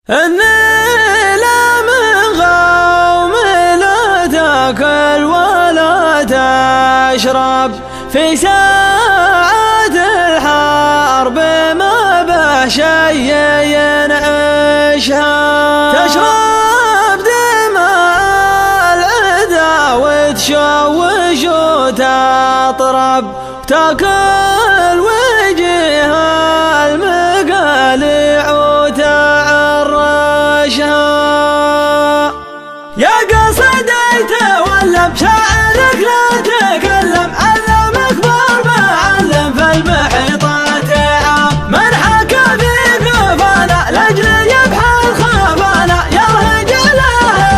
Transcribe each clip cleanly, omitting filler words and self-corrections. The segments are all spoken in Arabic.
النيلة من قوم لا تاكل ولا تشرب في ساعة الحرب ما به شي ينعشها، تشرب دماء العدا وتشوش وتطرب، تاكل وجه المقالع وتعرشها. يا قصد يتولى بشعرك لا تكلم، علمك بار معلم في المحيطات عام، من حكى في قفانا لاجل يبحى الخفانا، يرهج له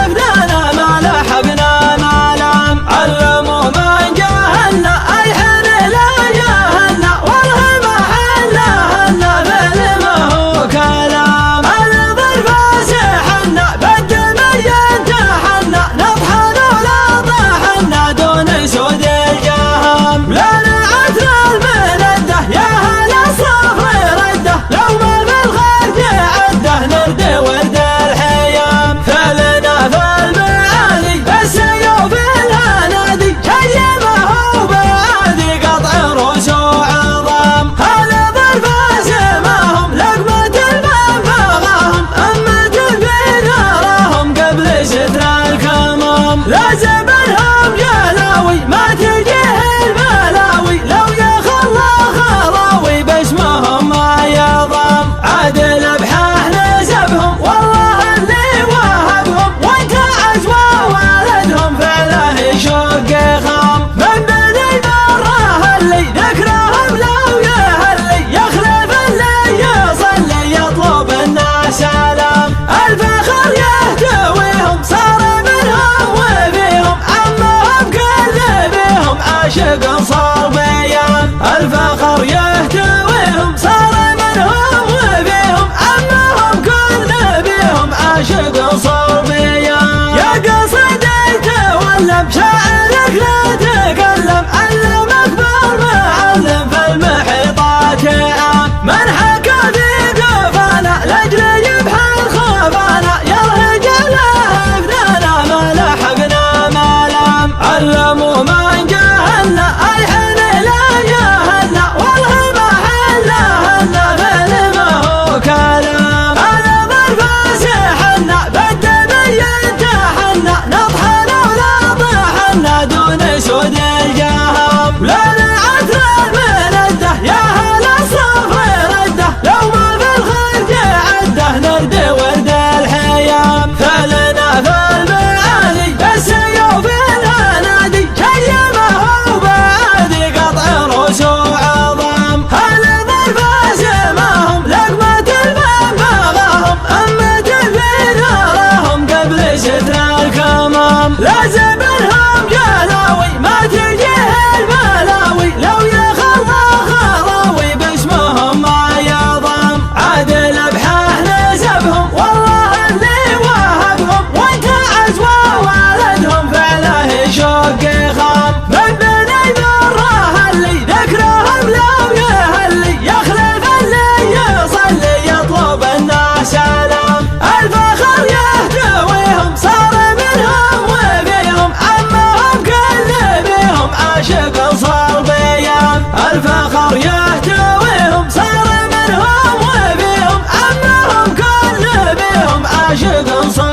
ابدانا ما لحقنا ملام، علموا من جاهلنا اي حين لا جاهلنا، والله ما حلهنا فعل ما هو كلام، الظرف سحنا بالدم ينتحنا، نطحن ولا طحنا دون سود الجهم، لا نعتر المنده يا هل الصفر رده، لو ما في الخرج عده نرد ورد الحيام، فعلنا في المعادي السيوف الهنادي، شي ما هو بعادي قطع روس وعظام، الظرف سماهم لقمة المنفغاهم، أمة في نارهم قبل ستر الكمام، لازم لهم جلاوي ما تجيه البلاوي، لو يخلى خلاوي باسمهم ما يضام، عادل بحاه نسبهم والله اللي وهبهم، وانت عزوى ولدهم فعله يشق خام، من بني بره اللي ذكرهم لو يهلي، يخلف اللي يصلي يطلب الناس سلام، الفخر يهتويهم صار منهم وفيهم، عمهم كل بيهم عاشق صار بيان، الفخر يهتويهم صار منهم وفيهم، عمهم كل بيهم عاشق صار بيان. يا قصد يتولى بشعرك لا تكلم، علمك بار معلم في المحيطات عام، من حكى في قفانا لاجل يبحى الخفانا، يرهج له ابدانا ما لحقنا ملام، علموا من جاهلنا اي حين لا جاهلنا، والله ما حلهنا فعل ما هو كلام، الظرف سحنا بالدم ينتحنا، نطحن ولا طحنا دون سود الجهم، لا نعتر المنده يا هل الصفر رده، لو ما في الخرج عده نرد ورد الحيام، فعلنا في المعالي السيوف الهنادي، شي ما هو بعادي قطع روس وعظام، الظرف سماهم لقمة المنفغاهم، أمة في نارهم قبل ستر الكمام، لازم لهم جلاوي ما تجيه البلاوي، لو يخلى خلاوي باسمهم ما يضام، عادل بحاه نسبهم والله اللي وهبهم، وانت عزوى ولدهم فعله يشق خام، من بني بره اللي ذكرهم لو يهلي، يخلف اللي يصلي يطلب الناس سلام، الفخر يهتويهم صار منهم وفيهم، عمهم كل بيهم عاشق صار بيان، الفخر يهتويهم صار منهم وفيهم، عمهم كل بيهم عاشق صار